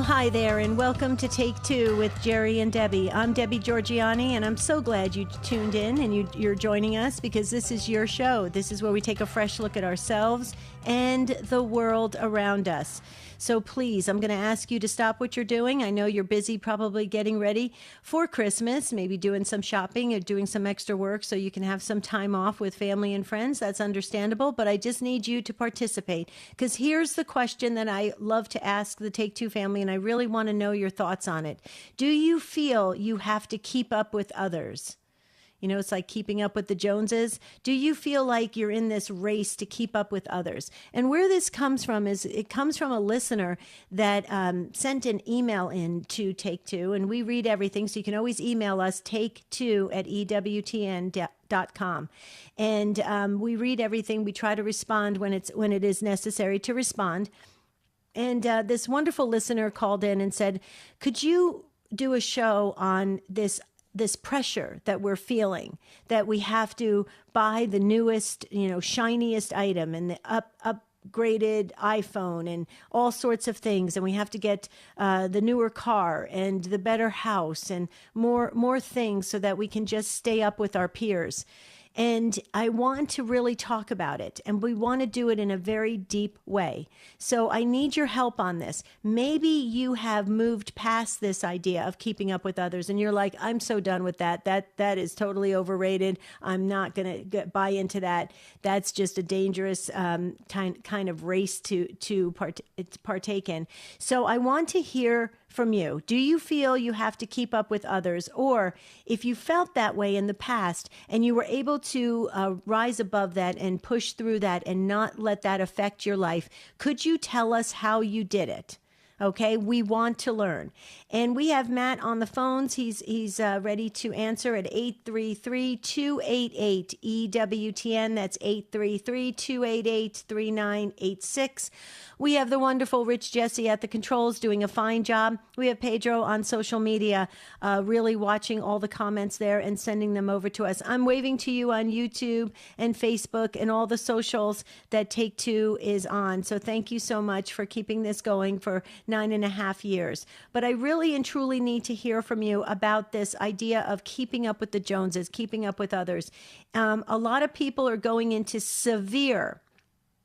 Well, hi there, and welcome to Take Two with Jerry and Debbie. I'm Debbie Georgiani, and I'm so glad you tuned in and you're joining us because this is your show. This is where we take a fresh look at ourselves and the world around us. So please, I'm going to ask you to stop what you're doing. I know you're busy probably getting ready for Christmas, maybe doing some shopping or doing some extra work so you can have some time off with family and friends. That's understandable, but I just need you to participate because here's the question that I love to ask the Take Two family, and I really want to know your thoughts on it. Do you feel you have to keep up with others? You know, it's like keeping up with the Joneses. Do you feel like you're in this race to keep up with others? And where this comes from is it comes from a listener that sent an email in to Take Two, and we read everything. So you can always email us, take2@EWTN.com. And we read everything. We try to respond when it is necessary to respond. And this wonderful listener called in and said, could you do a show on this pressure that we're feeling, that we have to buy the newest, shiniest item and the upgraded iPhone and all sorts of things. And we have to get the newer car and the better house and more things so that we can just stay up with our peers. And I want to really talk about it, and we want to do it in a very deep way. So I need your help on this. Maybe you have moved past this idea of keeping up with others, and you're like, I'm so done with that. That is totally overrated. I'm not going to buy into that. That's just a dangerous kind of race to partake in. So I want to hear from you. Do you feel you have to keep up with others? Or if you felt that way in the past and you were able to rise above that and push through that and not let that affect your life, could you tell us how you did it? Okay, we want to learn. And we have Matt on the phones. He's ready to answer at 833-288-EWTN. That's 833-288-3986. We have the wonderful Rich Jesse at the controls doing a fine job. We have Pedro on social media, really watching all the comments there and sending them over to us. I'm waving to you on YouTube and Facebook and all the socials that Take Two is on. So thank you so much for keeping this going for 9.5 years. But I really and truly need to hear from you about this idea of keeping up with the Joneses, keeping up with others. A lot of people are going into severe,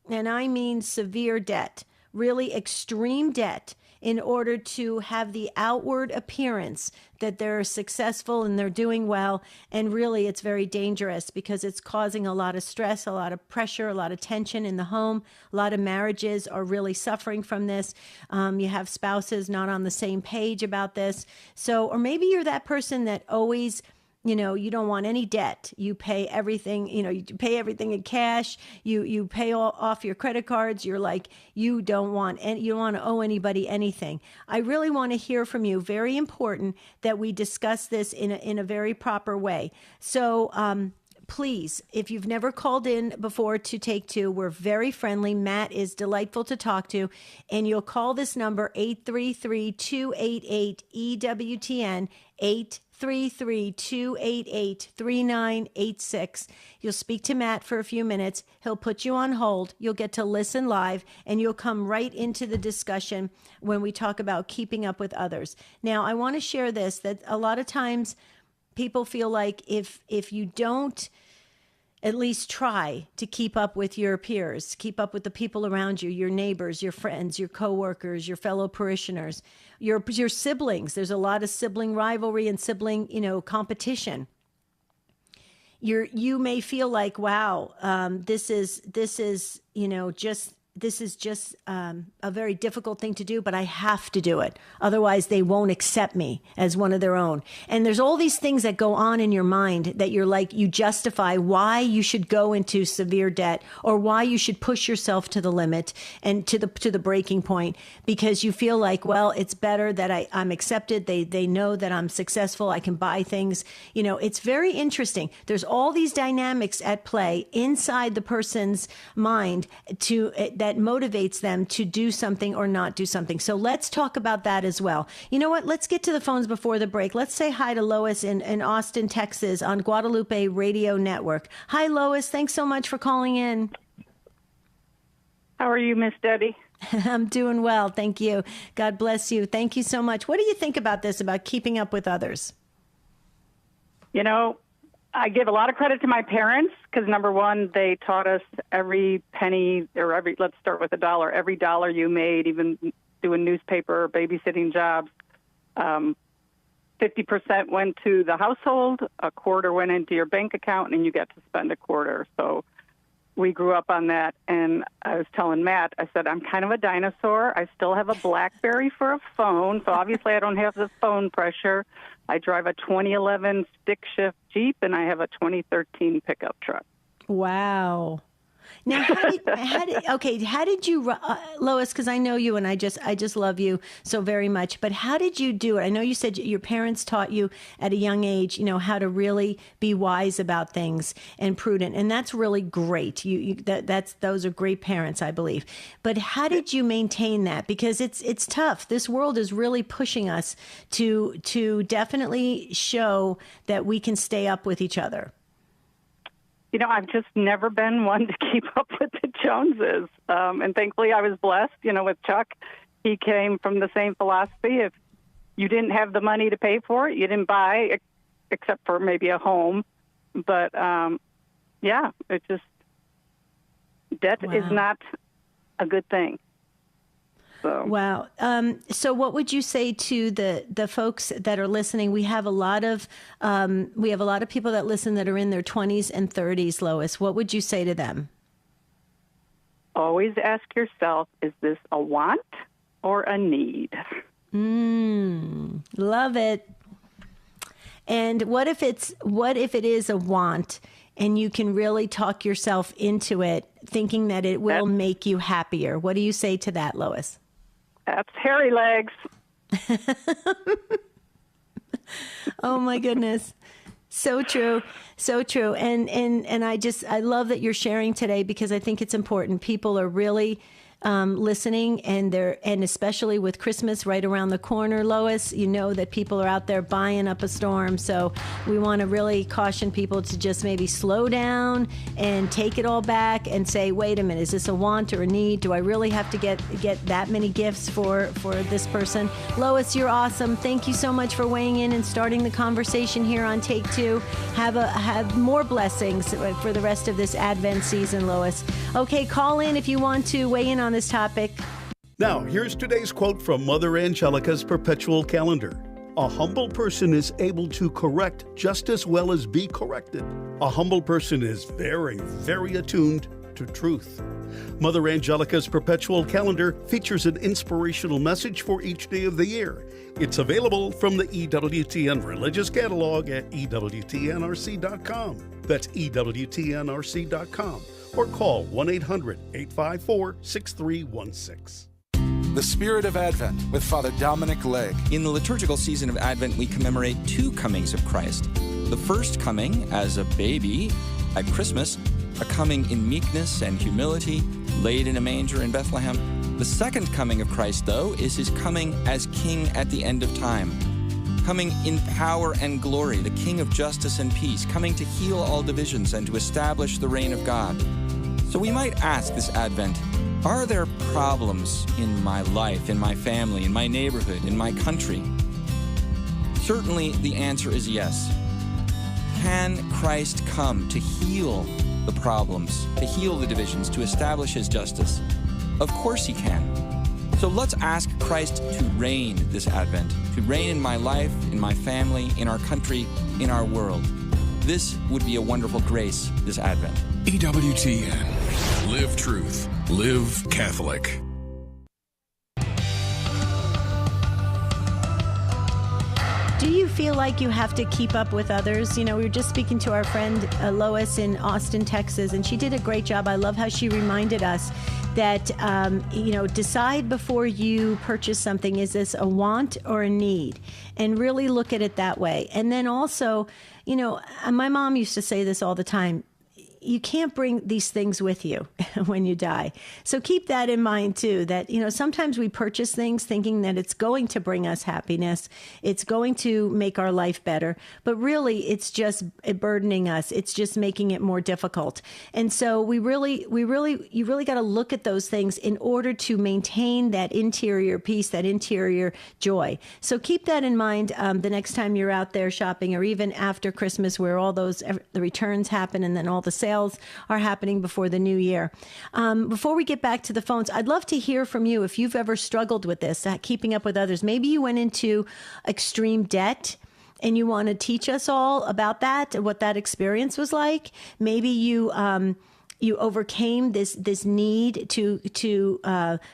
and I mean severe debt, really extreme debt, in order to have the outward appearance that they're successful and they're doing well. And really, it's very dangerous because it's causing a lot of stress, a lot of pressure, a lot of tension in the home. A lot of marriages are really suffering from this. You have spouses not on the same page about this. So, or maybe you're that person that always, you don't want any debt. You pay everything, you pay everything in cash. You pay off your credit cards. You're like, you don't want to owe anybody anything. I really want to hear from you. Very important that we discuss this in a very proper way. So, please, if you've never called in before to Take Two, we're very friendly. Matt is delightful to talk to. And you'll call this number, 833-288-EWTN, 833-288-3986. You'll speak to Matt for a few minutes. He'll put you on hold. You'll get to listen live, and you'll come right into the discussion when we talk about keeping up with others. Now, I want to share this, that a lot of times people feel like if you don't at least try to keep up with your peers, keep up with the people around you, your neighbors, your friends, your coworkers, your fellow parishioners, your siblings. There's a lot of sibling rivalry and sibling, competition. You may feel like, wow, this is just a very difficult thing to do, but I have to do it. Otherwise, they won't accept me as one of their own. And there's all these things that go on in your mind that you're like, you justify why you should go into severe debt or why you should push yourself to the limit and to the breaking point, because you feel like, well, it's better that I'm accepted. They know that I'm successful. I can buy things. It's very interesting. There's all these dynamics at play inside the person's mind that motivates them to do something or not do something. So let's talk about that as well. You know what? Let's get to the phones before the break. Let's say hi to Lois in Austin, Texas on Guadalupe Radio Network. Hi, Lois. Thanks so much for calling in. How are you, Miss Debbie? I'm doing well. Thank you. God bless you. Thank you so much. What do you think about this, about keeping up with others? You know, I give a lot of credit to my parents because, number one, they taught us every penny or let's start with $1. Every dollar you made, even doing newspaper or babysitting jobs, 50% went to the household, a quarter went into your bank account, and you get to spend a quarter. So we grew up on that. And I was telling Matt, I said, I'm kind of a dinosaur. I still have a BlackBerry for a phone. So obviously I don't have the phone pressure. I drive a 2011 stick shift Jeep, and I have a 2013 pickup truck. Wow. Now, how did you, Lois, because I know you and I just love you so very much, but how did you do it? I know you said your parents taught you at a young age, how to really be wise about things and prudent. And that's really great. Those are great parents, I believe. But how did you maintain that? Because it's tough. This world is really pushing us to definitely show that we can stay up with each other. I've just never been one to keep up with the Joneses. And thankfully I was blessed, with Chuck. He came from the same philosophy. If you didn't have the money to pay for it, you didn't buy, except for maybe a home. But, it just, debt is not a good thing. So. Wow. So what would you say to the folks that are listening? We have a lot of people that listen that are in their 20s and 30s, Lois. What would you say to them? Always ask yourself, is this a want or a need? Love it. And what if it is a want and you can really talk yourself into it, thinking that it will make you happier? What do you say to that, Lois? That's hairy legs. Oh my goodness. So true. So true. And I love that you're sharing today because I think it's important. People are really listening, and especially with Christmas right around the corner, Lois, that people are out there buying up a storm. So we want to really caution people to just maybe slow down and take it all back and say, wait a minute, is this a want or a need? Do I really have to get that many gifts for this person? Lois, you're awesome. Thank you so much for weighing in and starting the conversation here on Take Two. Have more blessings for the rest of this Advent season, Lois. Okay, call in if you want to weigh in on this topic. Now, here's today's quote from Mother Angelica's perpetual calendar. A humble person is able to correct just as well as be corrected. A humble person is very, very attuned to truth. Mother Angelica's perpetual calendar features an inspirational message for each day of the year. It's available from the EWTN Religious Catalog at EWTNRC.com. That's EWTNRC.com. Or call 1-800-854-6316. The Spirit of Advent with Father Dominic Legg. In the liturgical season of Advent, we commemorate two comings of Christ. The first coming as a baby at Christmas, a coming in meekness and humility, laid in a manger in Bethlehem. The second coming of Christ, though, is his coming as King at the end of time. Coming in power and glory, the King of justice and peace, coming to heal all divisions and to establish the reign of God. So we might ask this Advent, are there problems in my life, in my family, in my neighborhood, in my country? Certainly the answer is yes. Can Christ come to heal the problems, to heal the divisions, to establish his justice? Of course he can. So let's ask Christ to reign this Advent, to reign in my life, in my family, in our country, in our world. This would be a wonderful grace this Advent. EWTN. Live truth. Live Catholic. Do you feel like you have to keep up with others? We were just speaking to our friend Lois in Austin, Texas, and she did a great job. I love how she reminded us that, decide before you purchase something, is this a want or a need? And really look at it that way. And then also, my mom used to say this all the time, you can't bring these things with you when you die. So keep that in mind too, that, sometimes we purchase things thinking that it's going to bring us happiness. It's going to make our life better, but really it's just burdening us. It's just making it more difficult. And so you really got to look at those things in order to maintain that interior peace, that interior joy. So keep that in mind the next time you're out there shopping, or even after Christmas, where all the returns happen and then all the sales are happening before the new year. Before we get back to the phones, I'd love to hear from you if you've ever struggled with this, keeping up with others. Maybe you went into extreme debt and you want to teach us all about that, what that experience was like. Maybe you overcame this need to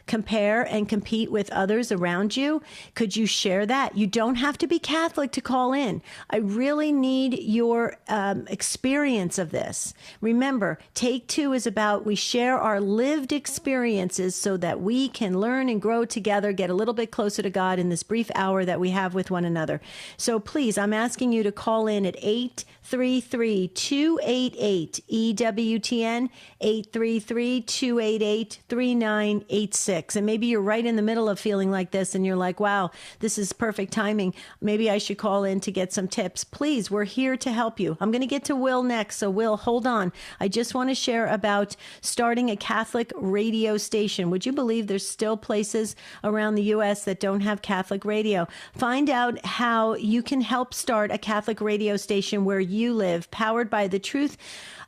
compare and compete with others around you. Could you share that? You don't have to be Catholic to call in. I really need your experience of this. Remember, Take Two is about we share our lived experiences so that we can learn and grow together, get a little bit closer to God in this brief hour that we have with one another. So please, I'm asking you to call in at 833-288-EWTN, 833-288-3986. And maybe you're right in the middle of feeling like this and you're like, wow, this is perfect timing. Maybe I should call in to get some tips. Please, we're here to help you. I'm going to get to Will next. So Will, hold on. I just want to share about starting a Catholic radio station. Would you believe there's still places around the U.S. that don't have Catholic radio? Find out how you can help start a Catholic radio station where you live, powered by the truth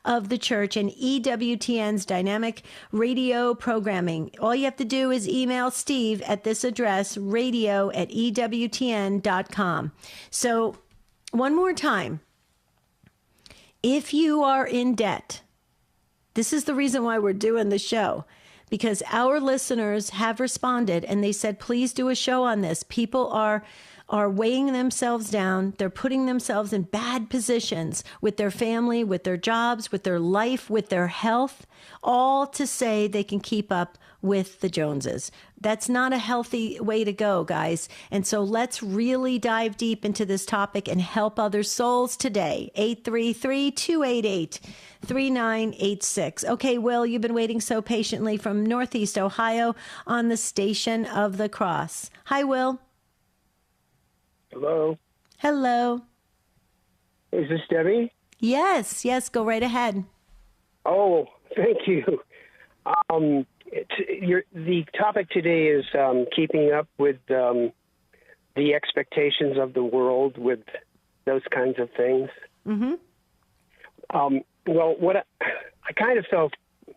of the church and EWTN's dynamic radio programming. All you have to do is email Steve at this address, radio@EWTN.com. So one more time, if you are in debt, this is the reason why we're doing the show, because our listeners have responded and they said, please do a show on this. People are weighing themselves down. They're putting themselves in bad positions with their family, with their jobs, with their life, with their health, all to say they can keep up with the Joneses. That's not a healthy way to go, guys. And so let's really dive deep into this topic and help other souls today. 833-288-3986. Okay, Will, you've been waiting so patiently from Northeast Ohio on the Station of the Cross. Hi, Will. Hello. Hello. Is this Debbie? Yes, go right ahead. Oh, thank you. The topic today is keeping up with the expectations of the world with those kinds of things. Mm-hmm. Well, I kind of felt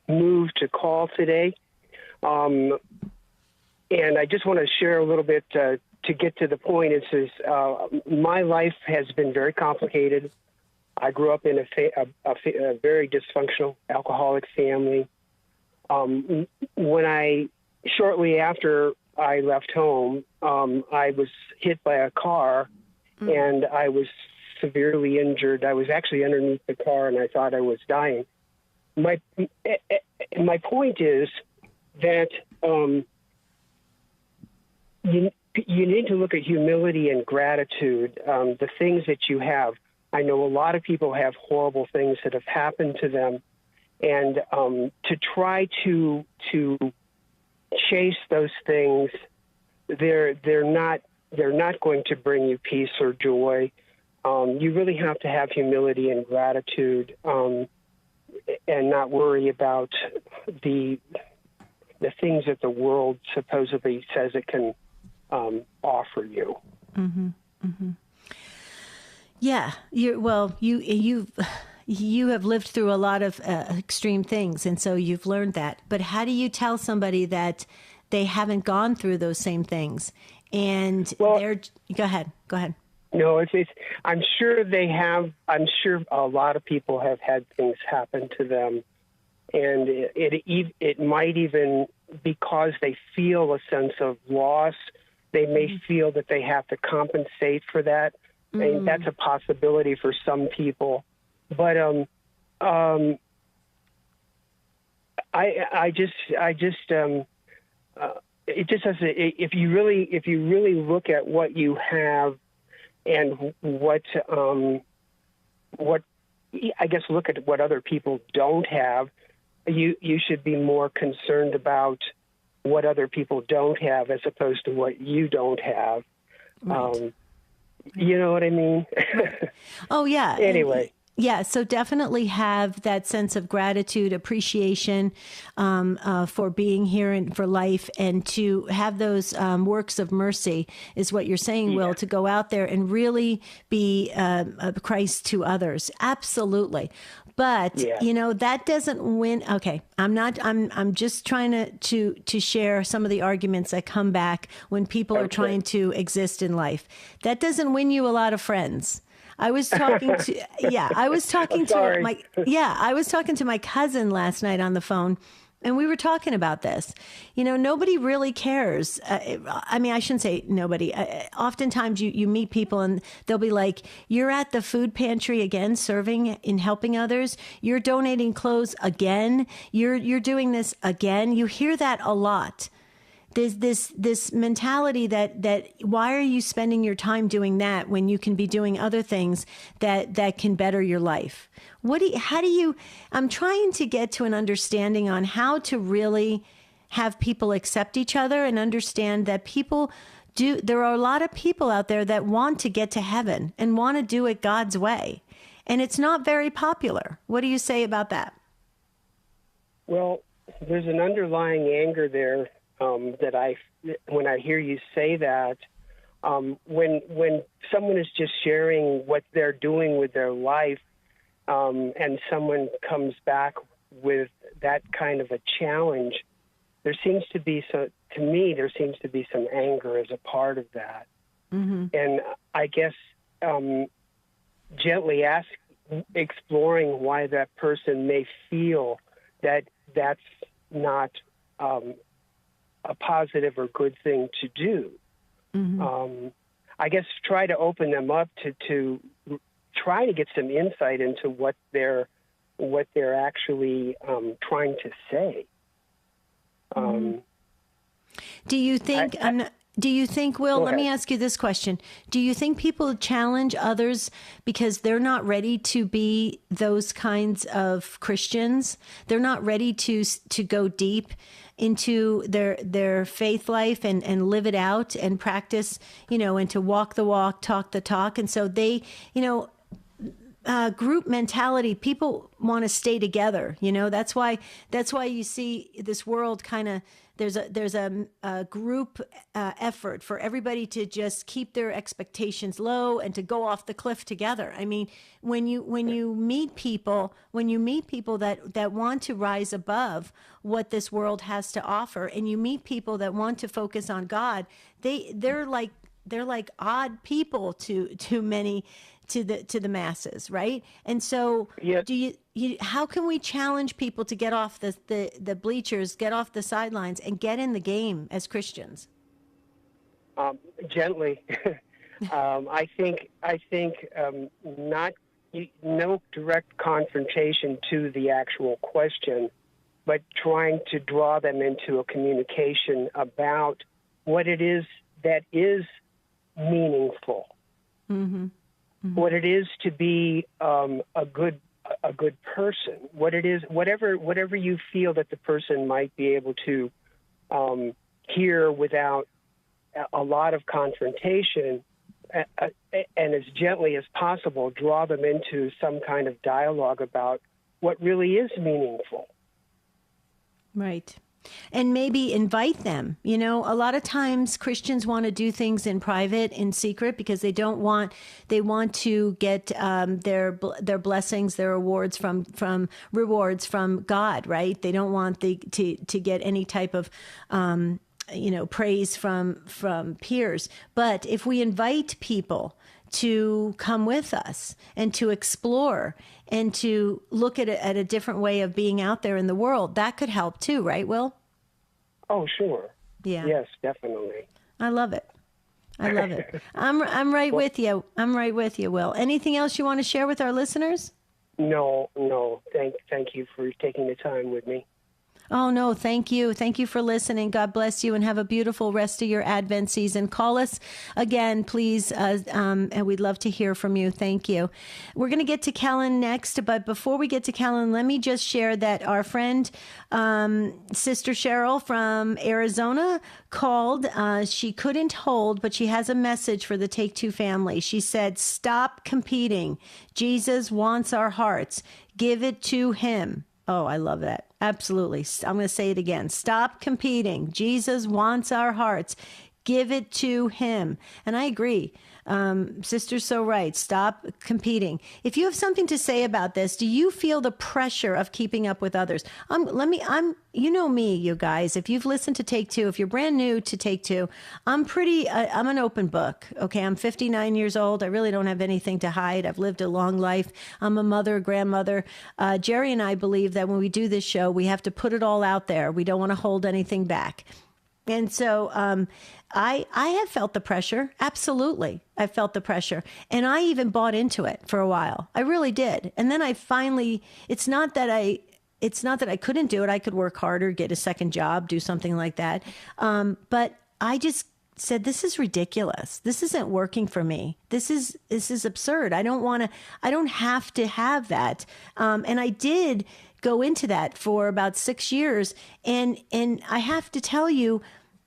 moved to call today, and I just want to share a little bit to get to the point. It says my life has been very complicated. I grew up in a very dysfunctional alcoholic family. Shortly after I left home, I was hit by a car, and I was severely injured. I was actually underneath the car, and I thought I was dying. My point is that you need to look at humility and gratitude, the things that you have. I know a lot of people have horrible things that have happened to them, and to try to chase those things, they're not going to bring you peace or joy. You really have to have humility and gratitude, and not worry about the things that the world supposedly says it can offer you. Mm-hmm. Mm-hmm. Yeah, you have lived through a lot of extreme things, and so you've learned that. But how do you tell somebody that they haven't gone through those same things? And go ahead. No, I'm sure they have. I'm sure a lot of people have had things happen to them, and it might even, because they feel a sense of loss, they may feel that they have to compensate for that. And that's a possibility for some people. But it just has to, if you really look at what you have and what I guess, look at what other people don't have. You should be more concerned about what other people don't have as opposed to what you don't have. Right. You know what I mean? Right. Oh, yeah. Anyway. Yeah, so definitely have that sense of gratitude, appreciation for being here and for life, and to have those works of mercy is what you're saying, Will, to go out there and really be Christ to others. Absolutely. But, that doesn't win. Okay, I'm just trying to share some of the arguments that come back when people are trying to exist in life. That doesn't win you a lot of friends. I was talking to my cousin last night on the phone, and we were talking about this. Nobody really cares. I shouldn't say nobody. Oftentimes you meet people and they'll be like, you're at the food pantry again, serving and helping others. You're donating clothes again. You're doing this again. You hear that a lot. There's this mentality that why are you spending your time doing that when you can be doing other things that can better your life? I'm trying to get to an understanding on how to really have people accept each other and understand that there are a lot of people out there that want to get to heaven and want to do it God's way. And it's not very popular. What do you say about that? Well, there's an underlying anger there. That when I hear you say that, when someone is just sharing what they're doing with their life, and someone comes back with that kind of a challenge, there seems to be some anger as a part of that. Mm-hmm. And I guess gently exploring why that person may feel that that's not a positive or good thing to do. Mm-hmm. I guess try to open them up to try to get some insight into what they're actually trying to say. Do you think? Will, let me ask you this question. Do you think people challenge others because they're not ready to be those kinds of Christians? They're not ready to go deep into their faith life and live it out and practice, and to walk the walk, talk the talk. And so they, group mentality, people want to stay together. That's why you see this world kind of, there's a group effort for everybody to just keep their expectations low and to go off the cliff together. I mean, when you meet people that want to rise above what this world has to offer, and you meet people that want to focus on God, they're like odd people to many, to the masses, right? And so, how can we challenge people to get off the bleachers, get off the sidelines, and get in the game as Christians? Gently. I think no direct confrontation to the actual question, but trying to draw them into a communication about what it is that is meaningful. Mm-hmm. Mm-hmm. What it is to be a good person, what it is, whatever you feel that the person might be able to hear without a lot of confrontation, and as gently as possible, draw them into some kind of dialogue about what really is meaningful. Right. And maybe invite them. A lot of times Christians want to do things in private, in secret, because they want to get their blessings, their rewards from God, right? They don't want to get any type of praise from peers. But if we invite people to come with us and to explore and to look at a different way of being out there in the world, that could help too, right, Will? Oh, sure. Yeah. Yes, definitely. I love it. I'm right with you. I'm right with you, Will. Anything else you want to share with our listeners? No. Thank you for taking the time with me. Oh, no, thank you. Thank you for listening. God bless you and have a beautiful rest of your Advent season. Call us again, please, and we'd love to hear from you. Thank you. We're going to get to Kellen next, but before we get to Kellen, let me just share that our friend, Sister Cheryl from Arizona, called. She couldn't hold, but she has a message for the Take Two family. She said, "Stop competing. Jesus wants our hearts. Give it to him." Oh, I love that. Absolutely. I'm going to say it again. Stop competing. Jesus wants our hearts. Give it to him. And I agree. Sister's so right. Stop competing. If you have something to say about this, do you feel the pressure of keeping up with others? You know me, you guys. If you've listened to Take Two, if you're brand new to Take Two, I'm an open book. Okay. I'm 59 years old. I really don't have anything to hide. I've lived a long life. I'm a mother, a grandmother. Jerry and I believe that when we do this show, we have to put it all out there. We don't want to hold anything back. And so I have felt the pressure. Absolutely. I felt the pressure. And I even bought into it for a while. I really did. And then I finally, it's not that I couldn't do it. I could work harder, get a second job, do something like that. But I just said, this is ridiculous. This isn't working for me. This is absurd. I don't have to have that. And I did go into that for about 6 years. And I have to tell you,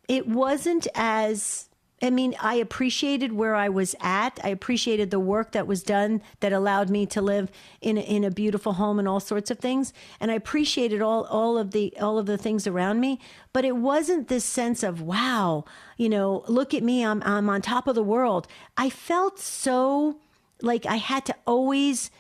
it wasn't as, I appreciated where I was at. I appreciated the work that was done that allowed me to live in a beautiful home and all sorts of things. And I appreciated all of the things around me. But it wasn't this sense of, wow, look at me, I'm on top of the world. I felt so like I had to always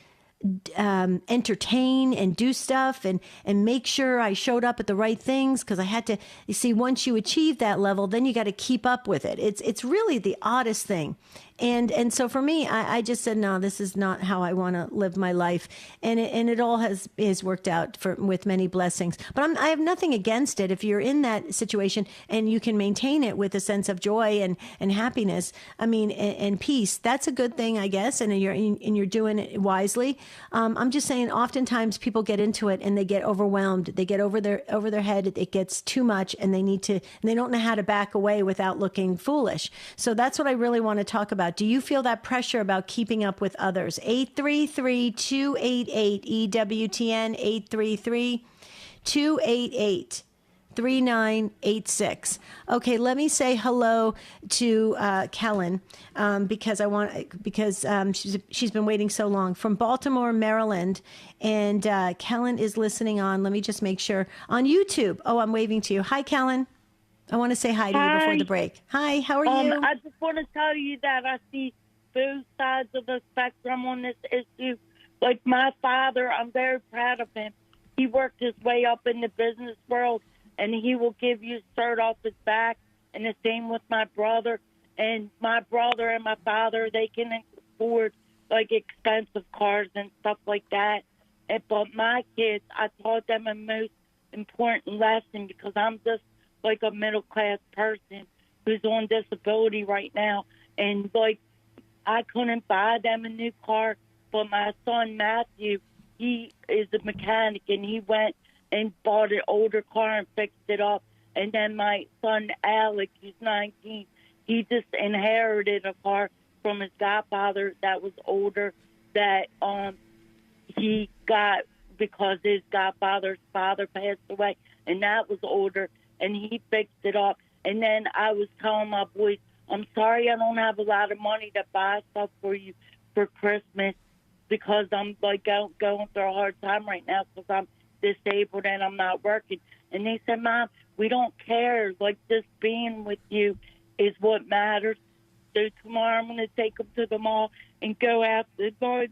entertain and do stuff and make sure I showed up at the right things, because I had to, you see, once you achieve that level, then you got to keep up with it. It's really the oddest thing. And so for me, I just said, no, this is not how I want to live my life. And it all has worked out with many blessings. But I have nothing against it. If you're in that situation and you can maintain it with a sense of joy and happiness, and peace, that's a good thing, I guess. And you're doing it wisely. I'm just saying, oftentimes people get into it and they get overwhelmed. They get over their head. It gets too much, and they don't know how to back away without looking foolish. So that's what I really want to talk about. Do you feel that pressure about keeping up with others? 833-288-EWTN, 833-288-3986. Okay, let me say hello to Kellen because she's been waiting so long, from Baltimore, Maryland, and Kellen is listening on. Let me just make sure on YouTube. Oh, I'm waving to you. Hi, Kellen. I want to say hi to you before the break. Hi, how are you? I just want to tell you that I see both sides of the spectrum on this issue. Like my father, I'm very proud of him. He worked his way up in the business world, and he will give you a shirt off his back, and the same with my brother. And my brother and my father, they can afford, like, expensive cars and stuff like that. But my kids, I taught them a most important lesson, because I'm just like a middle-class person who's on disability right now. And, like, I couldn't buy them a new car, but my son Matthew, he is a mechanic, and he went and bought an older car and fixed it up. And then my son Alex, who's 19, he just inherited a car from his godfather that was older, that he got because his godfather's father passed away, and that was older. And he fixed it up. And then I was telling my boys, I'm sorry I don't have a lot of money to buy stuff for you for Christmas, because I'm like going through a hard time right now because I'm disabled and I'm not working. And they said, Mom, we don't care. Like, just being with you is what matters. So tomorrow I'm going to take them to the mall and go after the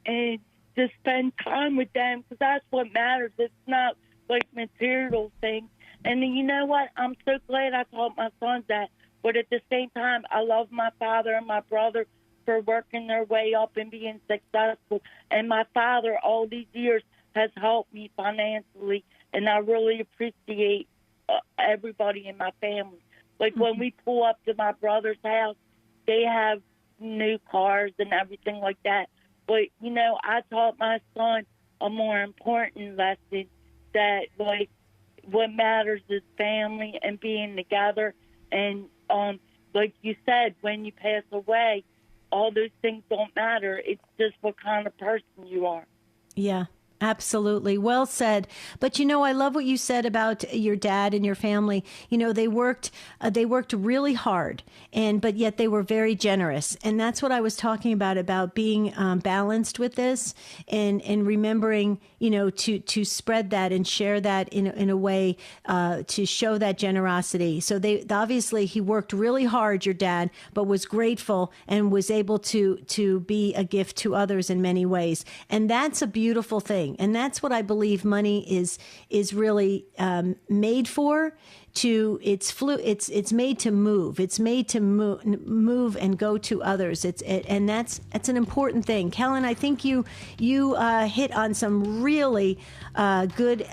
and just spend time with them, because that's what matters. It's not like material things. And you know what? I'm so glad I taught my sons that. But at the same time, I love my father and my brother for working their way up and being successful. And my father, all these years, has helped me financially. And I really appreciate everybody in my family. Like, when we pull up to my brother's house, they have new cars and everything like that. But, I taught my son a more important lesson, that, like, what matters is family and being together. And like you said, when you pass away, all those things don't matter. It's just what kind of person you are. Yeah. Absolutely. Well said. But, I love what you said about your dad and your family. They worked really hard, but yet they were very generous. And that's what I was talking about being balanced with this and remembering, to spread that and share that in a way to show that generosity. So obviously he worked really hard, your dad, but was grateful and was able to be a gift to others in many ways. And that's a beautiful thing. And that's what I believe money is really made for. It's made to move. It's made to move and go to others. And that's an important thing. Kellen, I think you hit on some really good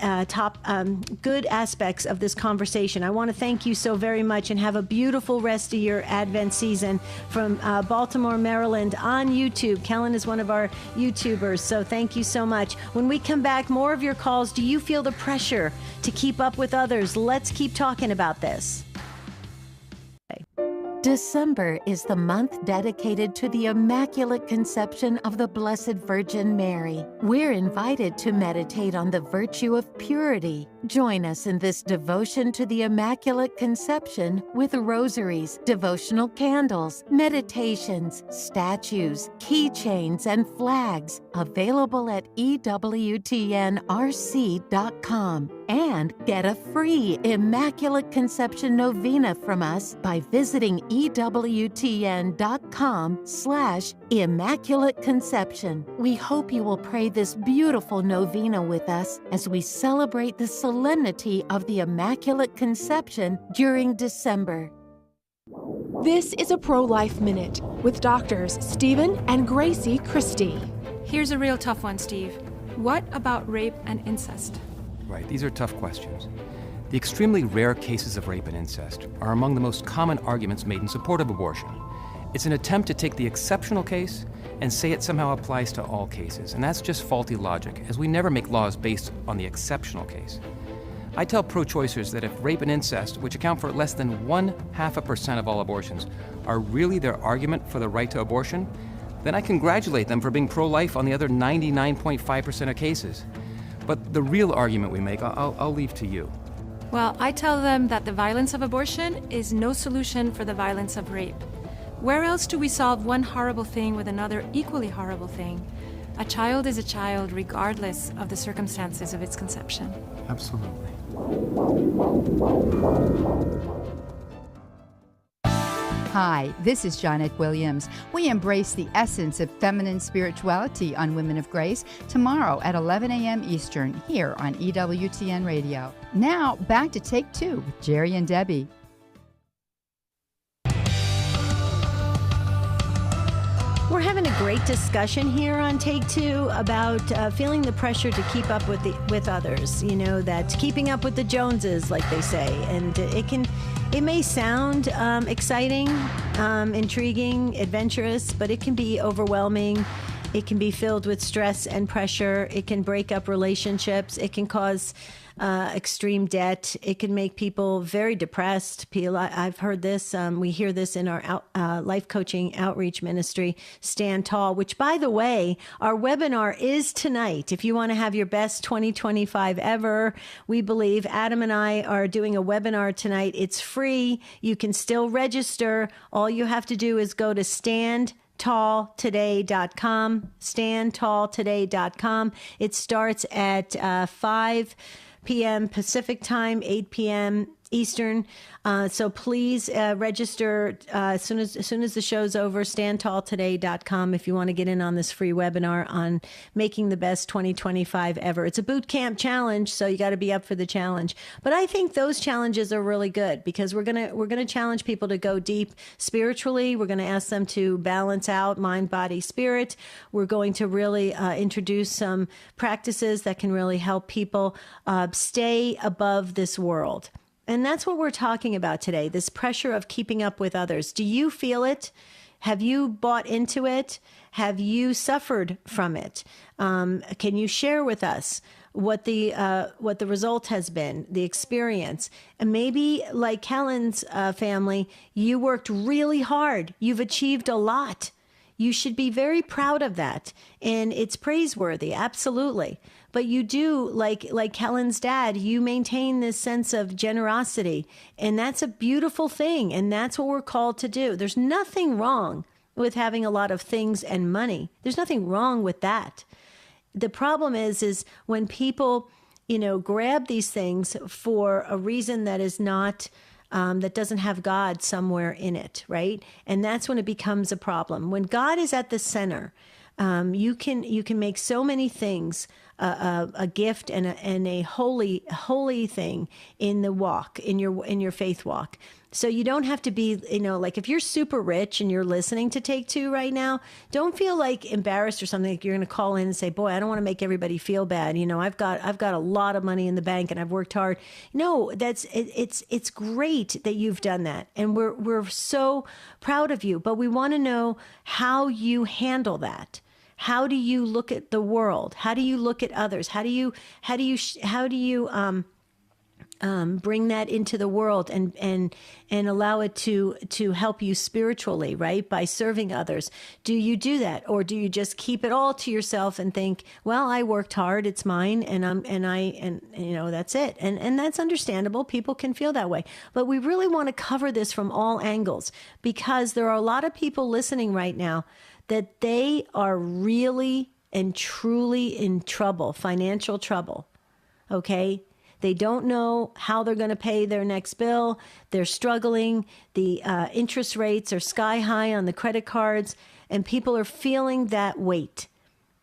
aspects of this conversation. I want to thank you so very much and have a beautiful rest of your Advent season from Baltimore, Maryland on YouTube. Kellen is one of our YouTubers, so thank you so much. When we come back, more of your calls. Do you feel the pressure to keep up with others? Let's keep talking about this. December is the month dedicated to the Immaculate Conception of the Blessed Virgin Mary. We're invited to meditate on the virtue of purity. Join us in this devotion to the Immaculate Conception with rosaries, devotional candles, meditations, statues, keychains, and flags, available at EWTNRC.com. And get a free Immaculate Conception Novena from us by visiting EWTN.com/Immaculate Conception. We hope you will pray this beautiful novena with us as we celebrate the solemnity of the Immaculate Conception during December. This is a Pro-Life Minute with doctors Stephen and Gracie Christie. Here's a real tough one, Steve. What about rape and incest? Right, these are tough questions. The extremely rare cases of rape and incest are among the most common arguments made in support of abortion. It's an attempt to take the exceptional case and say it somehow applies to all cases, and that's just faulty logic, as we never make laws based on the exceptional case. I tell pro-choicers that if rape and incest, which account for less than 0.5% of all abortions, are really their argument for the right to abortion, then I congratulate them for being pro-life on the other 99.5% of cases. But the real argument we make, I'll leave to you. Well, I tell them that the violence of abortion is no solution for the violence of rape. Where else do we solve one horrible thing with another equally horrible thing? A child is a child regardless of the circumstances of its conception. Absolutely. Hi, this is Janet Williams. We embrace the essence of feminine spirituality on Women of Grace tomorrow at 11 a.m. Eastern here on EWTN Radio. Now, back to Take Two with Jerry and Debbie. We're having a great discussion here on Take Two about feeling the pressure to keep up with others. That keeping up with the Joneses, like they say, and it may sound exciting, intriguing, adventurous, but it can be overwhelming. It can be filled with stress and pressure. It can break up relationships. It can cause extreme debt. It can make people very depressed. I've heard this. We hear this in our life coaching outreach ministry, Stand Tall, which, by the way, our webinar is tonight. If you want to have your best 2025 ever, we believe Adam and I are doing a webinar tonight. It's free. You can still register. All you have to do is go to standtalltoday.com, standtalltoday.com. It starts at 5 p.m. Pacific time, 8 p.m. Eastern. So please register as soon as the show's over, standtalltoday.com, if you want to get in on this free webinar on making the best 2025 ever. It's a boot camp challenge, so you got to be up for the challenge. But I think those challenges are really good because we're gonna challenge people to go deep spiritually. We're going to ask them to balance out mind, body, spirit. We're going to really introduce some practices that can really help people stay above this world. And that's what we're talking about today, this pressure of keeping up with others. Do you feel it? Have you bought into it? Have you suffered from it? Can you share with us what the result has been, the experience. And maybe like Helen's family, you worked really hard. You've achieved a lot. You should be very proud of that. And it's praiseworthy, absolutely. But you do, like Helen's dad, you maintain this sense of generosity. And that's a beautiful thing. And that's what we're called to do. There's nothing wrong with having a lot of things and money. There's nothing wrong with that. The problem is when people, grab these things for a reason that is not, that doesn't have God somewhere in it, right? And that's when it becomes a problem. When God is at the center, you can make so many things a gift and a holy thing in the walk, in your faith walk. So you don't have to be, like if you're super rich and you're listening to Take Two right now, don't feel like embarrassed or something. Like you're going to call in and say, boy, I don't want to make everybody feel bad. I've got a lot of money in the bank and I've worked hard. No, it's great that you've done that. And we're so proud of you, but we want to know how you handle that. How do you look at the world? How do you look at others? How do you bring that into the world and allow it to help you spiritually, right? By serving others. Do you do that? Or do you just keep it all to yourself and think, well, I worked hard, it's mine, and that's it. And that's understandable. People can feel that way. But we really want to cover this from all angles, because there are a lot of people listening right now that they are really and truly in trouble, financial trouble. Okay? They don't know how they're going to pay their next bill. They're struggling. The interest rates are sky high on the credit cards, and people are feeling that weight.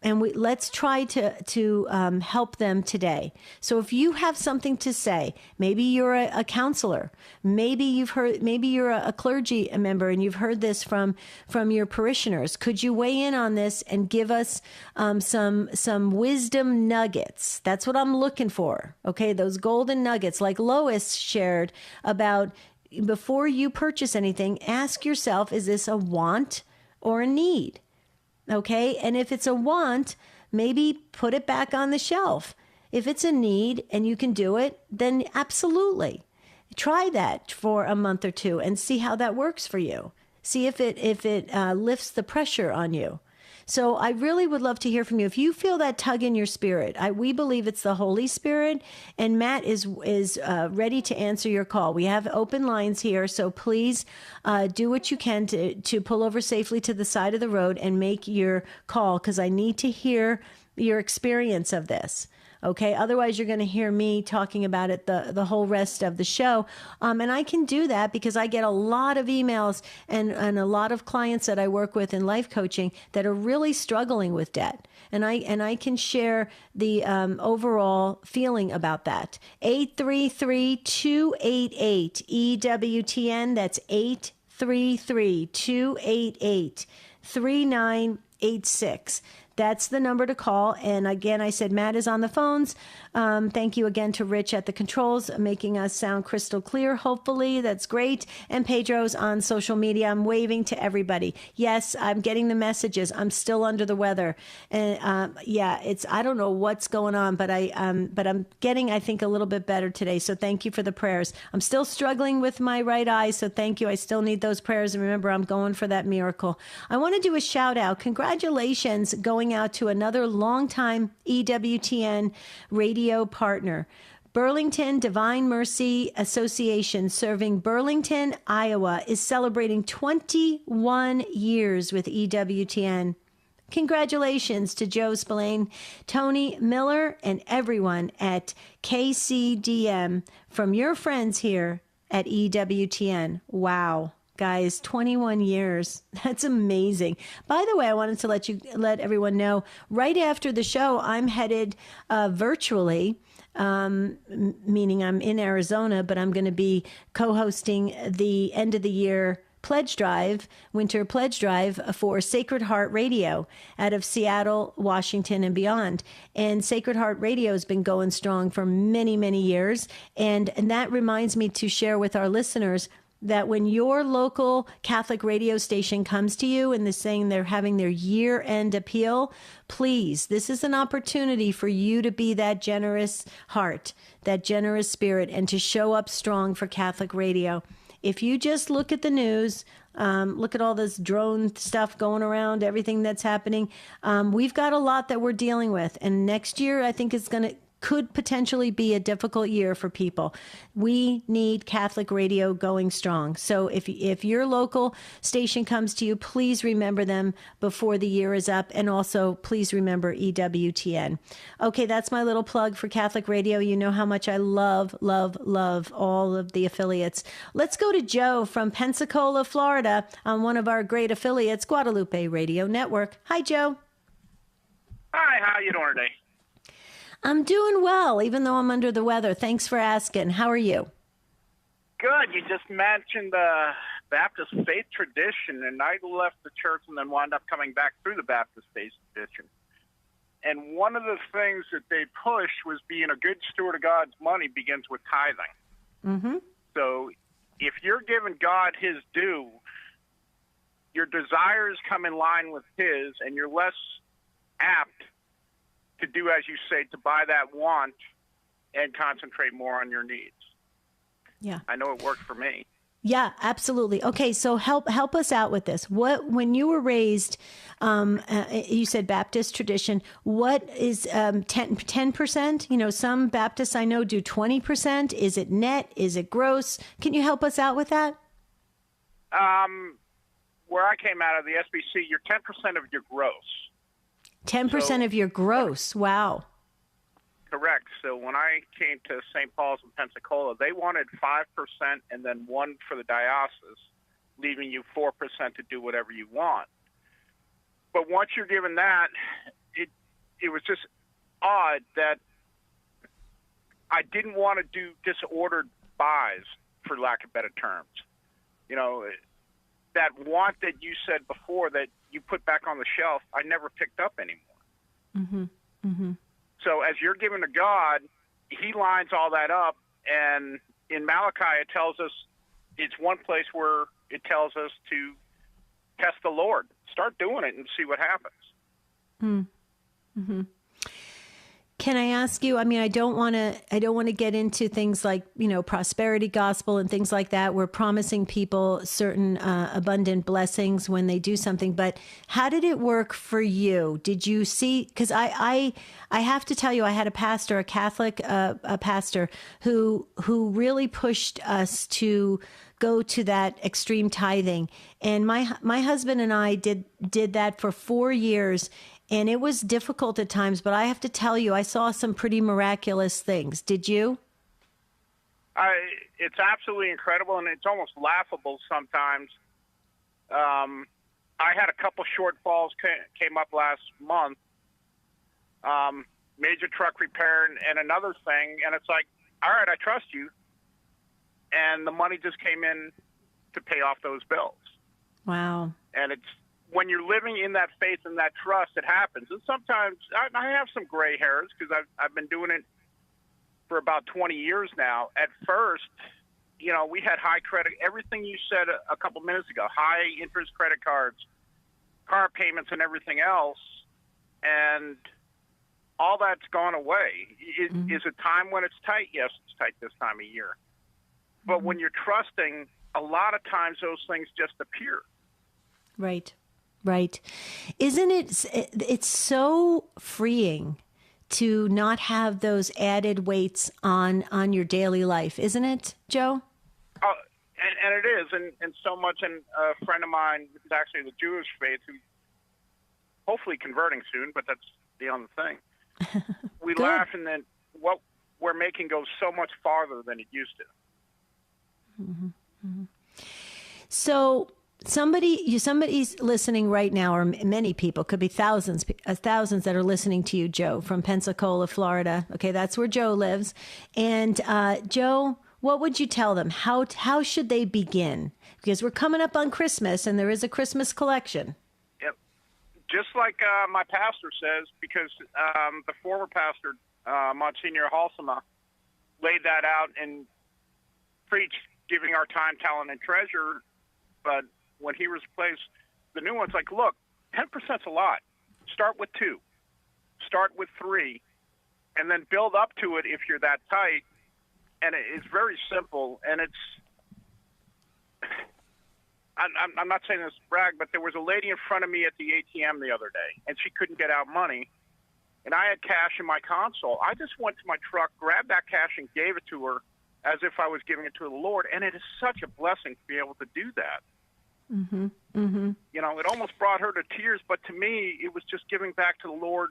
And let's try to help them today. So if you have something to say, maybe you're a counselor, maybe you're a clergy member and you've heard this from your parishioners. Could you weigh in on this and give us some wisdom nuggets? That's what I'm looking for. Okay, those golden nuggets, like Lois shared about. Before you purchase anything, ask yourself: is this a want or a need? Okay, and if it's a want, maybe put it back on the shelf. If it's a need and you can do it, then absolutely. Try that for a month or two and see how that works for you. See if it lifts the pressure on you. So I really would love to hear from you. If you feel that tug in your spirit, we believe it's the Holy Spirit, and Matt is ready to answer your call. We have open lines here, so please do what you can to pull over safely to the side of the road and make your call, because I need to hear your experience of this. Okay. Otherwise, you're going to hear me talking about it the whole rest of the show. And I can do that because I get a lot of emails and a lot of clients that I work with in life coaching that are really struggling with debt. And I can share the overall feeling about that. 833-288 EWTN. That's 833-288-3986. That's the number to call. And again, I said Matt is on the phones. Thank you again to Rich at the controls, making us sound crystal clear. Hopefully, that's great. And Pedro's on social media. I'm waving to everybody. Yes, I'm getting the messages. I'm still under the weather. And I don't know what's going on, but I'm getting, I think, a little bit better today. So thank you for the prayers. I'm still struggling with my right eye. So thank you. I still need those prayers. And remember, I'm going for that miracle. I want to do a shout out. Congratulations going out to another longtime EWTN radio partner. Burlington Divine Mercy Association, serving Burlington, Iowa, is celebrating 21 years with EWTN. Congratulations to Joe Spillane, Tony Miller, and everyone at KCDM from your friends here at EWTN. Wow. Guys, 21 years. That's amazing. By the way, I wanted to let everyone know, right after the show, I'm headed virtually, meaning I'm in Arizona, but I'm going to be co-hosting the end of the year pledge drive, winter pledge drive for Sacred Heart Radio out of Seattle, Washington, and beyond. And Sacred Heart Radio has been going strong for many, many years. And that reminds me to share with our listeners that when your local Catholic radio station comes to you and they're saying they're having their year-end appeal, please, this is an opportunity for you to be that generous heart, that generous spirit, and to show up strong for Catholic radio. If you just look at the news, look at all this drone stuff going around, everything that's happening, we've got a lot that we're dealing with. And next year, I think could potentially be a difficult year for people. We need Catholic radio going strong. So if your local station comes to you, please remember them before the year is up. And also, please remember EWTN. Okay, that's my little plug for Catholic radio. You know how much I love, love, love all of the affiliates. Let's go to Joe from Pensacola, Florida, on one of our great affiliates, Guadalupe Radio Network. Hi, Joe. Hi, how you doing today? I'm doing well, even though I'm under the weather. Thanks for asking. How are you? Good. You just mentioned the Baptist faith tradition, and I left the church and then wound up coming back through the Baptist faith tradition. And one of the things that they pushed was being a good steward of God's money begins with tithing. Mm-hmm. So if you're giving God his due, your desires come in line with his, and you're less apt to do as you say, to buy that want and concentrate more on your needs. Yeah. I know it worked for me. Yeah, absolutely. Okay, so help us out with this. When you were raised, you said Baptist tradition, what is 10%? You know, some Baptists I know do 20%. Is it net? Is it gross? Can you help us out with that? Where I came out of the SBC, you're 10% of your gross. 10% of your gross. Wow. Correct. So when I came to St. Paul's in Pensacola, they wanted 5% and then 1% for the diocese, leaving you 4% to do whatever you want. But once you're given that, it was just odd that I didn't want to do disordered buys, for lack of better terms. You know, that want that you said before that you put back on the shelf, I never picked up anymore. Mm-hmm. Mm-hmm. So as you're given to God, he lines all that up. And in Malachi, it tells us, it's one place where it tells us to test the Lord. Start doing it and see what happens. Mm-hmm. Can I ask you, I mean, I don't want to get into things like, you know, prosperity gospel and things like that. We're promising people certain abundant blessings when they do something. But how did it work for you? Did you see, because I have to tell you, I had a pastor, a Catholic a pastor who really pushed us to go to that extreme tithing. And my husband and I did that for 4 years. And it was difficult at times, but I have to tell you, I saw some pretty miraculous things. Did you? It's absolutely incredible, and it's almost laughable sometimes. I had a couple shortfalls came up last month, major truck repair and another thing, and it's like, all right, I trust you. And the money just came in to pay off those bills. Wow. And it's, when you're living in that faith and that trust, it happens. And sometimes I have some gray hairs because I've been doing it for about 20 years now. At first, you know, we had high credit, everything you said a couple minutes ago, high interest credit cards, car payments and everything else. And all that's gone away. Is a time when it's tight? Yes, it's tight this time of year. But when you're trusting, a lot of times those things just appear. Right. Right. Isn't it, it's so freeing to not have those added weights on your daily life, isn't it, Joe? Oh, and it is. And so much, and a friend of mine who's actually the Jewish faith, who's hopefully converting soon, but that's beyond the thing. We laugh, and then what we're making goes so much farther than it used to. Mm-hmm. Mm-hmm. So somebody's listening right now, or many people, could be thousands that are listening to you, Joe, from Pensacola, Florida. Okay, that's where Joe lives. And Joe, what would you tell them? How should they begin? Because we're coming up on Christmas, and there is a Christmas collection. Yep. Just like my pastor says, because the former pastor, Monsignor Halsema, laid that out and preached, giving our time, talent, and treasure. But when he replaced the new one's like, look, 10%'s a lot. Start with 2. Start with 3. And then build up to it if you're that tight. And it's very simple. And it's, I'm not saying this to brag, but there was a lady in front of me at the ATM the other day, and she couldn't get out money. And I had cash in my console. I just went to my truck, grabbed that cash, and gave it to her as if I was giving it to the Lord. And it is such a blessing to be able to do that. Mm-hmm. Mm-hmm. You know, it almost brought her to tears, but to me, it was just giving back to the Lord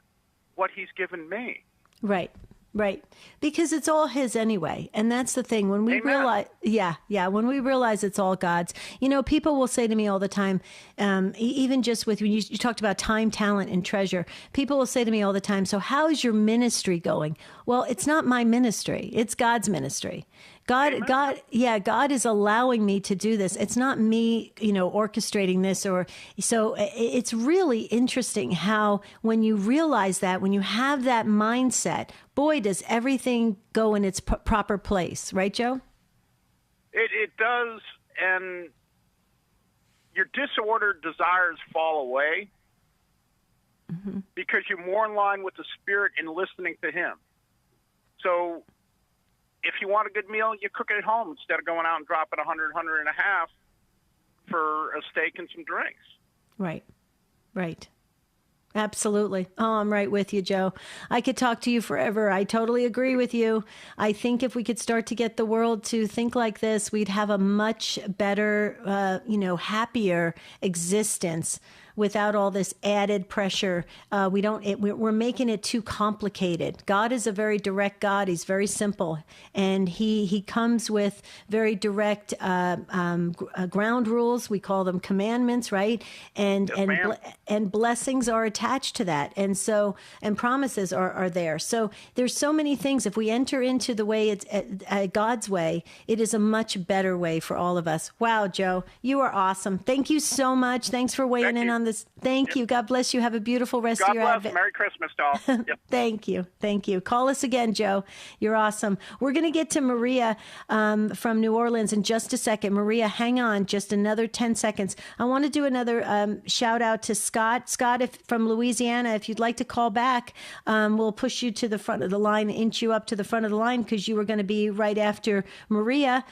what he's given me. Right. Right. Because it's all his anyway. And that's the thing. When we Amen. realize, when we realize it's all God's, you know, people will say to me all the time, even just with, when you talked about time, talent, and treasure, people will say to me all the time, so how's your ministry going? Well, it's not my ministry. It's God's ministry. God is allowing me to do this. It's not me, you know, orchestrating this so it's really interesting how when you realize that, when you have that mindset, boy, does everything go in its proper place. Right, Joe? It does. And your disordered desires fall away because you're more in line with the Spirit and listening to him. So if you want a good meal, you cook it at home instead of going out and dropping $100, $150 for a steak and some drinks. Right. Right. Absolutely. Oh, I'm right with you, Joe. I could talk to you forever. I totally agree with you. I think if we could start to get the world to think like this, we'd have a much better, happier existence without all this added pressure. We're making it too complicated. God is a very direct God. He's very simple. And he comes with very direct ground rules. We call them commandments, right? And blessings are attached to that. And promises are there. So there's so many things. If we enter into the way it's God's way, it is a much better way for all of us. Wow, Joe, you are awesome. Thank you so much. Thanks for weighing in on this. Thank you. God bless you. Have a beautiful rest of your God bless. Merry Christmas, doll. Yep. Thank you. Thank you. Call us again, Joe. You're awesome. We're going to get to Maria from New Orleans in just a second. Maria, hang on just another 10 seconds. I want to do another shout out to Scott. Scott, from Louisiana, if you'd like to call back, we'll push you to the front of the line, inch you up to the front of the line because you were going to be right after Maria.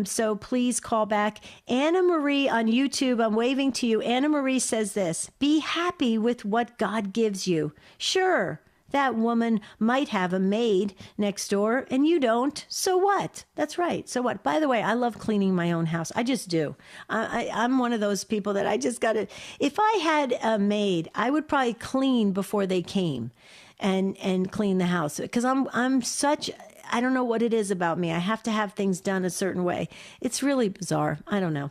So please call back. Anna Marie on YouTube, I'm waving to you. Anna Marie says this: be happy with what God gives you. Sure, that woman might have a maid next door and you don't. So what? That's right. So what? By the way, I love cleaning my own house. I just do. I'm one of those people that I just got to, if I had a maid, I would probably clean before they came and clean the house because I'm such, I don't know what it is about me. I have to have things done a certain way. It's really bizarre. I don't know.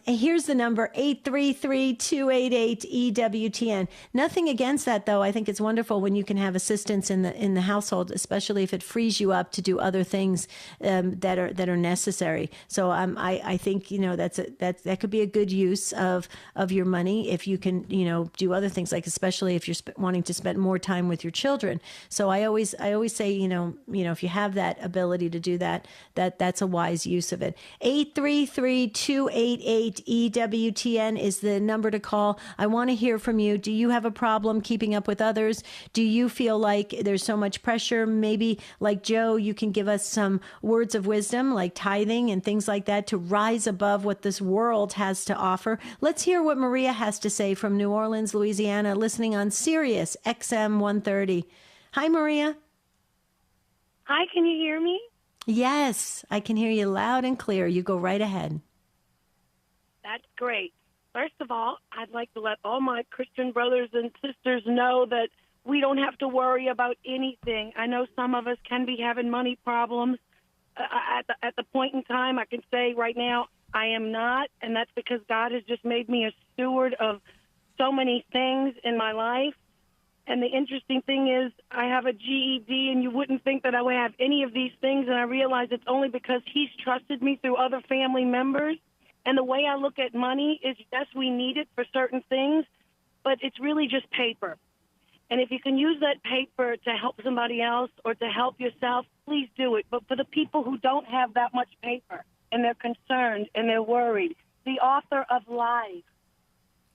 Here's the number, 833-288-EWTN. Nothing against that, though. I think it's wonderful when you can have assistance in the household, especially if it frees you up to do other things that are necessary. So I think, you know, that could be a good use of your money if you can, you know, do other things, like especially if you're wanting to spend more time with your children. So I always say, you know, if you have that ability to do that's a wise use of it. 833-288-EWTN is the number to call. I want to hear from you. Do you have a problem keeping up with others? Do you feel like there's so much pressure? Maybe like Joe, you can give us some words of wisdom like tithing and things like that to rise above what this world has to offer. Let's hear what Maria has to say from New Orleans, Louisiana, listening on Sirius XM 130. Hi, Maria. Hi, can you hear me? Yes, I can hear you loud and clear. You go right ahead. That's great. First of all, I'd like to let all my Christian brothers and sisters know that we don't have to worry about anything. I know some of us can be having money problems. At the point in time, I can say right now, I am not, and that's because God has just made me a steward of so many things in my life. And the interesting thing is I have a GED, and you wouldn't think that I would have any of these things, and I realize it's only because he's trusted me through other family members. And the way I look at money is, yes, we need it for certain things, but it's really just paper. And if you can use that paper to help somebody else or to help yourself, please do it. But for the people who don't have that much paper, and they're concerned and they're worried. The author of life,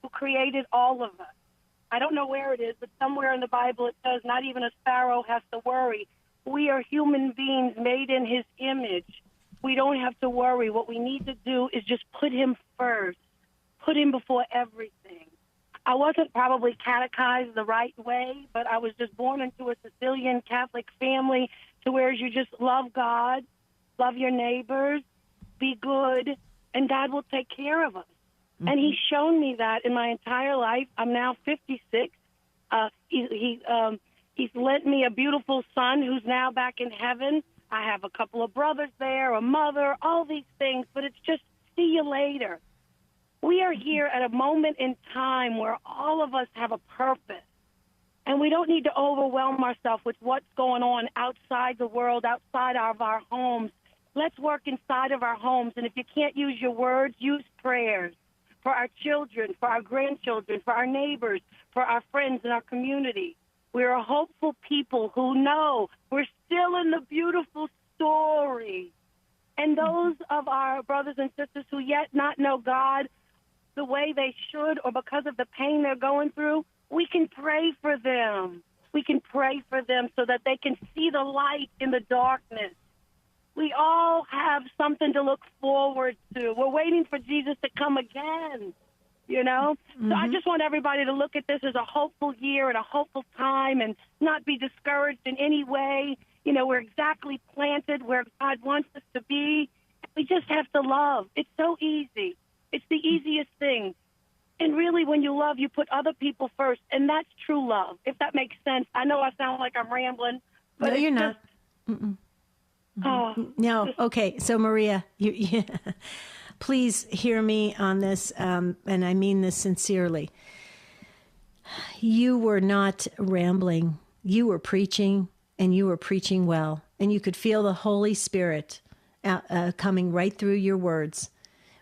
who created all of us. I don't know where it is, but somewhere in the Bible it says not even a sparrow has to worry. We are human beings made in his image. We don't have to worry. What we need to do is just put him first, put him before everything. I wasn't probably catechized the right way, but I was just born into a Sicilian Catholic family to where you just love God, love your neighbors, be good, and God will take care of us. Mm-hmm. And he's shown me that in my entire life. I'm now 56. He's lent me a beautiful son who's now back in heaven. I have a couple of brothers there, a mother, all these things, but it's just see you later. We are here at a moment in time where all of us have a purpose, and we don't need to overwhelm ourselves with what's going on outside the world, outside of our homes. Let's work inside of our homes, and if you can't use your words, use prayers for our children, for our grandchildren, for our neighbors, for our friends in our community. We're a hopeful people who know we're still in the beautiful story. And those of our brothers and sisters who yet not know God the way they should or because of the pain they're going through, we can pray for them. We can pray for them so that they can see the light in the darkness. We all have something to look forward to. We're waiting for Jesus to come again, you know? Mm-hmm. So I just want everybody to look at this as a hopeful year and a hopeful time and not be discouraged in any way. You know, we're exactly planted where God wants us to be. We just have to love. It's so easy. It's the easiest thing. And really, when you love, you put other people first, and that's true love, if that makes sense. I know I sound like I'm rambling, but no, you're not. Oh. No, okay. So, Maria, please hear me on this, and I mean this sincerely. You were not rambling. You were preaching, and you were preaching well, and you could feel the Holy Spirit coming right through your words.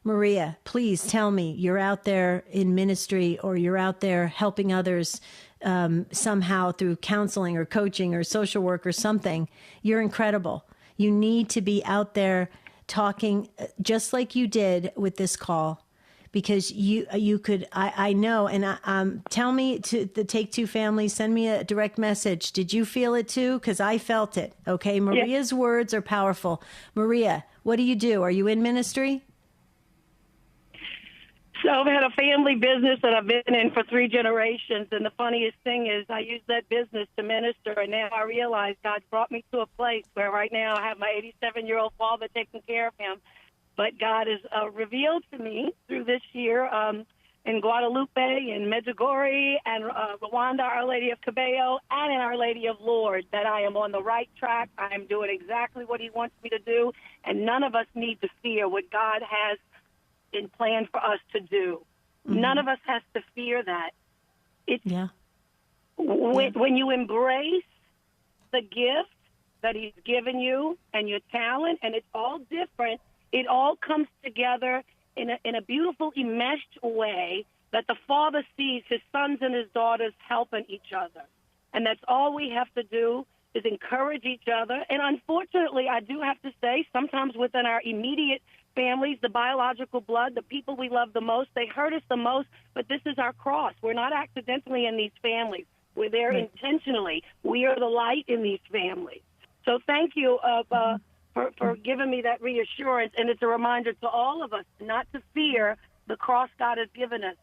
Maria, please tell me you're out there in ministry or you're out there helping others somehow through counseling or coaching or social work or something. You're incredible. You need to be out there talking just like you did with this call, because you could, I know, and tell me to the Take Two family, send me a direct message. Did you feel it too? Because I felt it. Okay. Maria's words are powerful. Maria, what do? Are you in ministry? So I've had a family business that I've been in for 3 generations, and the funniest thing is I use that business to minister, and now I realize God's brought me to a place where right now I have my 87-year-old father taking care of him, but God has revealed to me through this year in Guadalupe, in Medjugorje, and Rwanda, Our Lady of Cabello, and in Our Lady of Lourdes, that I am on the right track. I am doing exactly what he wants me to do, and none of us need to fear what God has in plan for us to do. Mm-hmm. None of us has to fear that. It's when you embrace the gift that he's given you and your talent, and it's all different, it all comes together in a beautiful, enmeshed way that the Father sees his sons and his daughters helping each other. And that's all we have to do is encourage each other. And unfortunately, I do have to say, sometimes within our immediate families, the biological blood, the people we love the most, they hurt us the most, but this is our cross. We're not accidentally in these families. We're there intentionally. We are the light in these families. So thank you for giving me that reassurance, and it's a reminder to all of us not to fear the cross God has given us,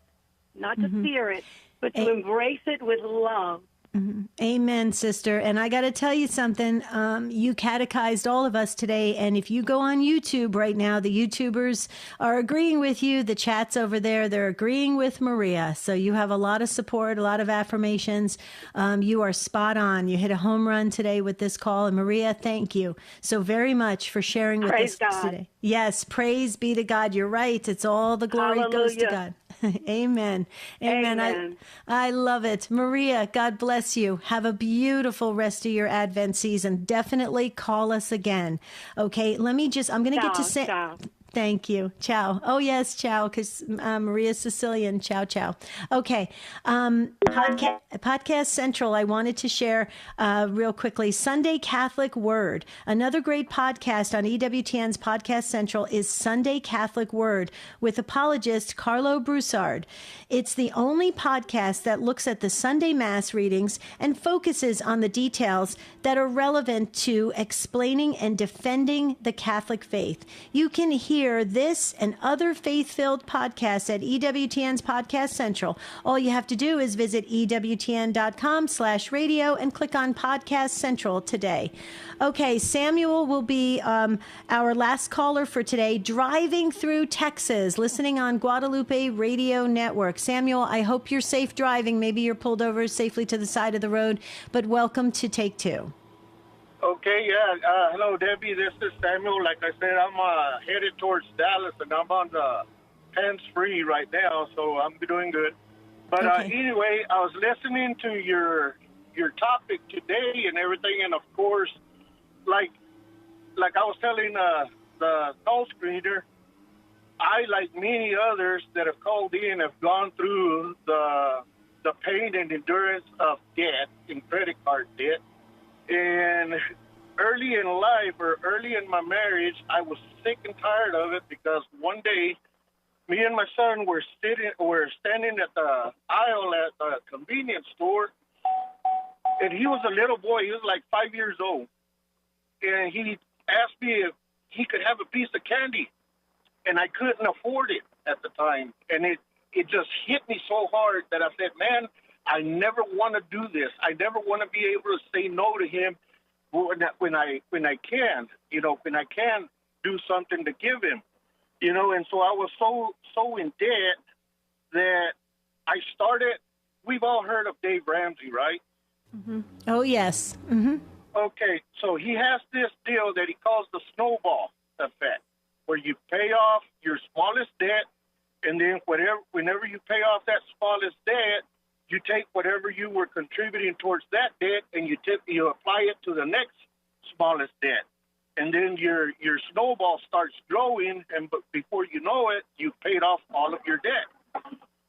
not to fear it, but to embrace it with love. Mm-hmm. Amen, sister. And I got to tell you something. You catechized all of us today. And if you go on YouTube right now, the YouTubers are agreeing with you. The chat's over there. They're agreeing with Maria. So you have a lot of support, a lot of affirmations. You are spot on. You hit a home run today with this call. And Maria, thank you so very much for sharing with us today. Yes, praise be to God. You're right. It's all the glory goes to God. Amen. Amen. I love it. Maria, God bless you. Have a beautiful rest of your Advent season. Definitely call us again. Okay, I'm going to get to Thank you. Ciao. Oh, yes, ciao, because Maria's Sicilian. Ciao, ciao. Okay. Podcast Central, I wanted to share real quickly. Sunday Catholic Word. Another great podcast on EWTN's Podcast Central is Sunday Catholic Word with apologist Carlo Broussard. It's the only podcast that looks at the Sunday Mass readings and focuses on the details that are relevant to explaining and defending the Catholic faith. You can hear this and other faith-filled podcasts at EWTN's Podcast Central. All you have to do is visit EWTN.com/radio and click on Podcast Central today. Okay, Samuel will be our last caller for today, driving through Texas, listening on Guadalupe Radio Network. Samuel, I hope you're safe driving. Maybe you're pulled over safely to the side of the road, but welcome to Take Two. Okay, yeah. Hello, Debbie. This is Samuel. Like I said, I'm headed towards Dallas, and I'm on the hands-free right now, so I'm doing good. But anyway, I was listening to your topic today and everything, and of course, like I was telling the call screener, I, like many others that have called in, have gone through the pain and endurance of debt and credit card debt. And early in life, or early in my marriage, I was sick and tired of it because one day, me and my son were standing at the aisle at the convenience store, and he was a little boy. He was like 5 years old, and he asked me if he could have a piece of candy, and I couldn't afford it at the time, and it just hit me so hard that I said, man, I never want to do this. I never want to be able to say no to him when I can, when I can do something to give him, And so I was so in debt that I started. We've all heard of Dave Ramsey, right? Mm-hmm. Oh yes. Mm-hmm. Okay, so he has this deal that he calls the snowball effect, where you pay off your smallest debt, and then whenever you pay off that smallest debt, you take whatever you were contributing towards that debt and you apply it to the next smallest debt. And then your snowball starts growing, and before you know it, you've paid off all of your debt.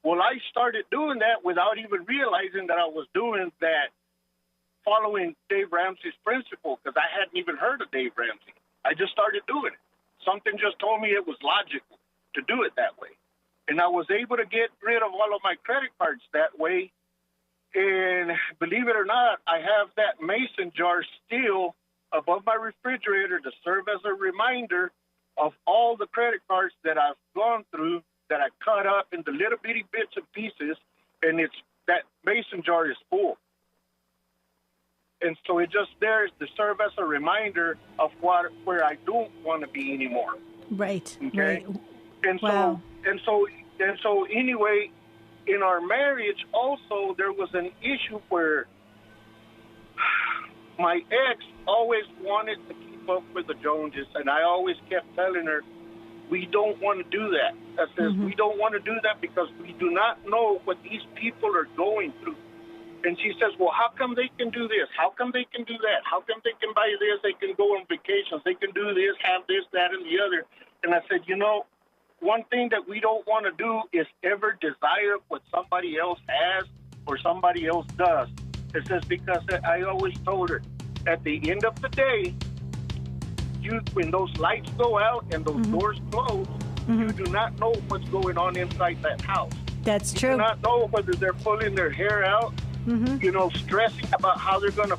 Well, I started doing that without even realizing that I was doing that, following Dave Ramsey's principle, because I hadn't even heard of Dave Ramsey. I just started doing it. Something just told me it was logical to do it that way. And I was able to get rid of all of my credit cards that way. And believe it or not, I have that mason jar still above my refrigerator to serve as a reminder of all the credit cards that I've gone through, that I cut up into little bitty bits and pieces, and that mason jar is full. And so it just there to serve as a reminder of where I don't want to be anymore. Right. Okay. Right. And wow. so anyway, in our marriage also there was an issue where my ex always wanted to keep up with the Joneses, and I always kept telling her, we don't want to do that. I says, we don't want to do that because we do not know what these people are going through. And she says, well, how come they can do this? How come they can do that? How come they can buy this? They can go on vacations. They can do this, have this, that, and the other. And I said, one thing that we don't want to do is ever desire what somebody else has or somebody else does. It says, because I always told her, at the end of the day, when those lights go out and those doors close, you do not know what's going on inside that house. That's true. You do not know whether they're pulling their hair out, stressing about how they're going to,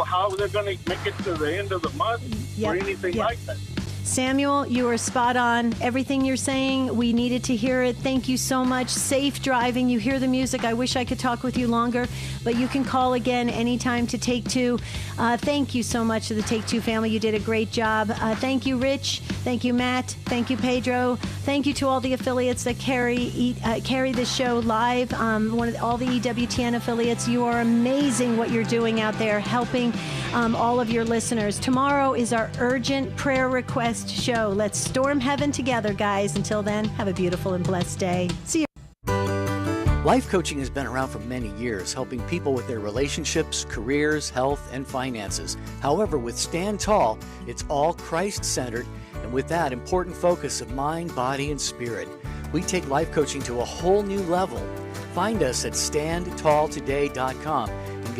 how they're going to make it to the end of the month or anything like that. Samuel, you are spot on. Everything you're saying, we needed to hear it. Thank you so much. Safe driving. You hear the music. I wish I could talk with you longer, but you can call again anytime to Take Two. Thank you so much to the Take Two family. You did a great job. Thank you, Rich. Thank you, Matt. Thank you, Pedro. Thank you to all the affiliates that carry this show live. All the EWTN affiliates. You are amazing what you're doing out there, helping all of your listeners. Tomorrow is our urgent prayer request show. Let's storm heaven together, guys. Until then, have a beautiful and blessed day. See you. Life coaching has been around for many years, helping people with their relationships, careers, health, and finances. However, with Stand Tall, it's all Christ-centered, and with that important focus of mind, body, and spirit. We take life coaching to a whole new level. Find us at standtalltoday.com